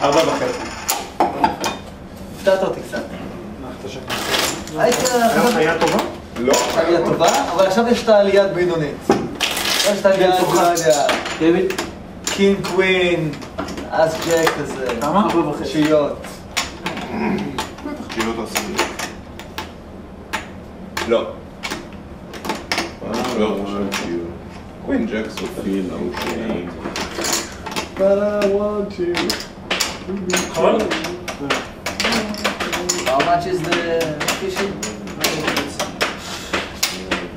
4.5. הפתעת אותי קצת. היה טובה? לא. היה טובה, אבל עכשיו יש את העליית בינונית. יש את העליית, לא יודע, קינג קווין, אז ג'ק כזה. כמה? שיות. בטח שיות עשירי. לא. קווין ג'ק סופי. But I want you. נכון? How much is the fishing?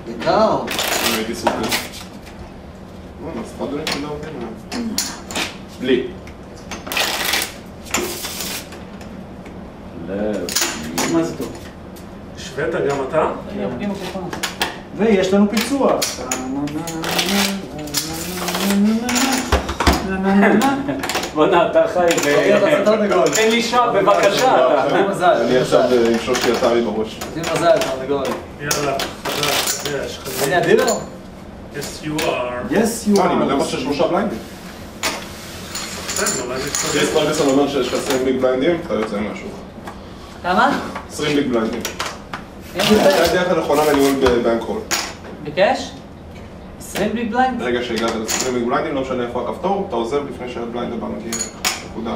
יקר. הייתי סופר. אז חדרים כזה עובדים. בלי. מה זה טוב? השווית גם אתה? ויש לנו פיצוח. בוא'נה, אתה חי תן לי שעה, בבקשה. מזל. אני עכשיו עם שושי אתרי בראש. זה מזל, תרנגול. יאללה, חדש, יש חזיר. אני אדיר לו? Yes you are. Yes, you אני are. מלא של 3 בליינדים. בסדר, אולי זה קצת... קריס פרגוסון אומר שיש לך 20 ביג בליינדים, אתה יוצא משהו. כמה? 20 ביג בליינדים. יש זה הדרך הנכונה לניהול בבנקול. ביקש? 20 ביג בליינד? ברגע שהגעת ל-20 ביג בליינדים, לא משנה איפה הכפתור, אתה עוזב לפני שהבליינד הבא מגיע. נקודה.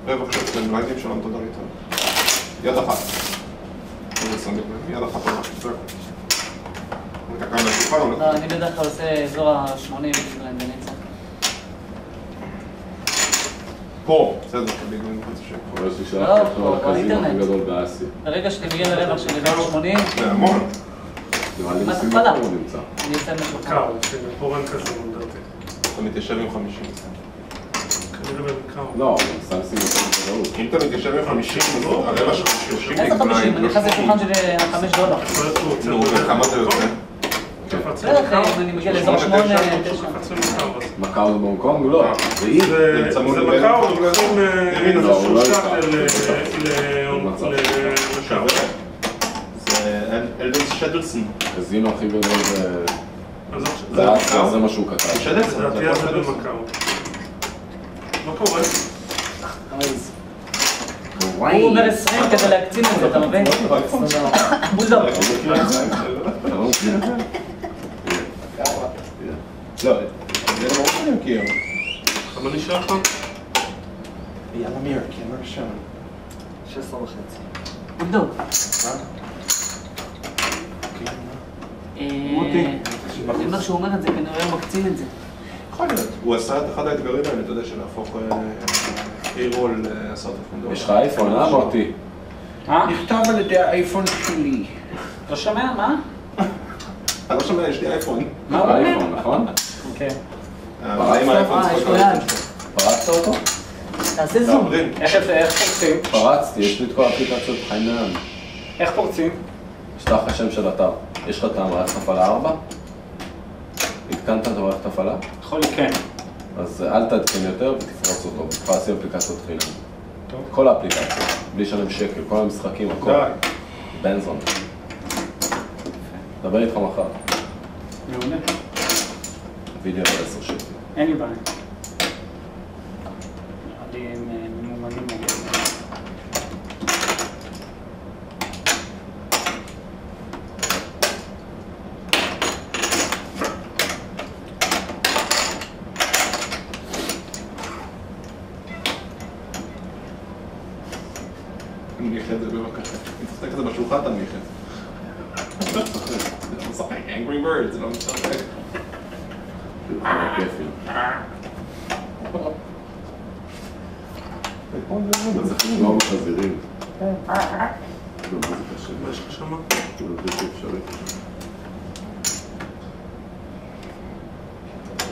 רווח של 20 בליינדים שלום, תודה להתראות. יד אחת. יד אחת עולה. זהו. אתה קם לשולחן או לא, אני בדרך כלל עושה אזור ה-80 ביג בליינד בניצה. פה. בסדר, ביג בליינד חצי שקל. אבל יש לי שלח אותו לקזינו הכי גדול באסיה. ברגע שאני מגיע לרווח של אזור 80, זה המון. נראה לי מה בסינגפור תפלה? הוא נמצא. אני אעשה משהו. קאו, סינגפור אין כזה מונדרטי. אתה מתיישב עם 50. כנראה בקאו. לא, הוא שם סינגפור בוודאות. אם אתה מתיישב עם 50, אז הרבע של 30 איזה ביג 50? בליינד. אני נכנס לשולחן של $5. נו, וכמה זה יוצא? בערך אם אני מגיע לאזור 8, 9. מקאו זה בהונג קונג? לא. זה אי. זה מקאו, לוקחים לא, שלושה לא למקאו. זה אלדנס שדלסון. קזינו הכי גדול זה... זה זה מה שהוא כתב. שדלסון, לדעתי אז זה במקאו. מה קורה? הוא אומר 20 כדי להקצין את זה, אתה מבין? בולדוג. לא, זה לא ברור שאני מכיר. כמה נשאר לך? יאללה מיר, כי אמר שם. 16 וחצי. בולדוג. אני אומר שהוא אומר את זה, כנראה הוא מקצין את זה. יכול להיות. הוא עשה את אחד האתגרים האלה, אתה יודע, של להפוך אי-רול $10,000. יש לך אייפון, מוטי? נכתב על ידי האייפון שלי. לא שומע? מה? אני לא שומע, יש לי אייפון. מה הוא אייפון, נכון? אוקיי. עם האייפון יש לו יד. פרצת אותו? תעשה זום. איך פורצים? פרצתי, יש לי את כל האפליקציות חינם. איך פורצים? יש לך השם של אתר. יש לך את המערכת הפעלה 4? התקנת את המערכת הפעלה? יכול לי כן. אז אל תעדכן יותר ותפרוץ אותו. תוכל לשים אפליקציות חינם. כל האפליקציות, בלי לשלם שקל, כל המשחקים, הכל. בנזון. דבר איתך מחר. מעולה. וידאו ב10 שקל. אין לי בעיה. נראה לי הם ממומנים מאוד. תנמיך את זה בבקשה. אם תסתכל את זה בשולחן, תנמיך את זה. זה לא משחק, Angry Birds, זה לא משחק. זה כיפי. זה חשוב בחזירים. מה זה קשה? מה יש לך שמה? זה בלתי אפשרי.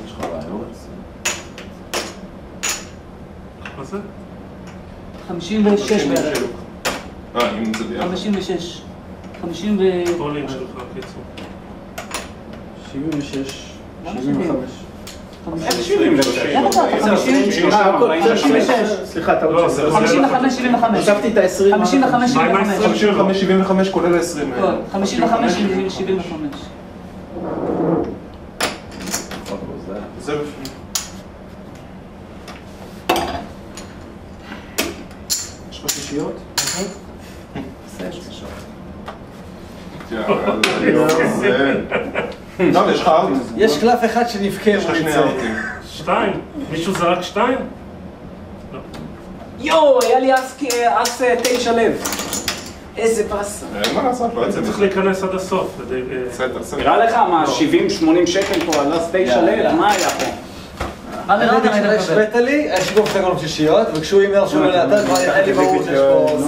יש לך רעיון? מה זה? 56 בערך. אם זה ביחד. 56. 50 פולין שלך, קיצור. 76, למה 75. איך 70 איך אתה? 56. סליחה, אתה לא, רוצה... זה 55, 75. הוספתי את ה-20. 55, 75. 55-75 כולל ה-20 האלה. 55, 75. זה בפנים. שישיות? טוב, יש לך ארט? יש קלף אחד שנבכה יש לך שני ארטים. 2. מישהו זרק 2? יואו, היה לי אס 9 לב. איזה באסה. אין מה לעשות, לא יוצא צריך בזה. להיכנס עד הסוף. בסדר. נראה לך מה, 70-80 שקל פה על אס 9 לב? מה היה פה? מה נראה לי כשהשווית לי, היה שיגור סגול שישיות, וכשהוא הימר שהוא לא לאתר, כבר היה לי ברור שיש פה...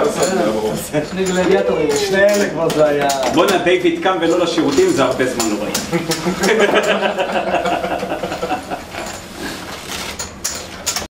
בסדר, ברור. שני גלדיאטורים, שני אלה כבר זה היה... בוא'נה, דיוויד קם ולא לשירותים, זה הרבה זמן לא ראיתי.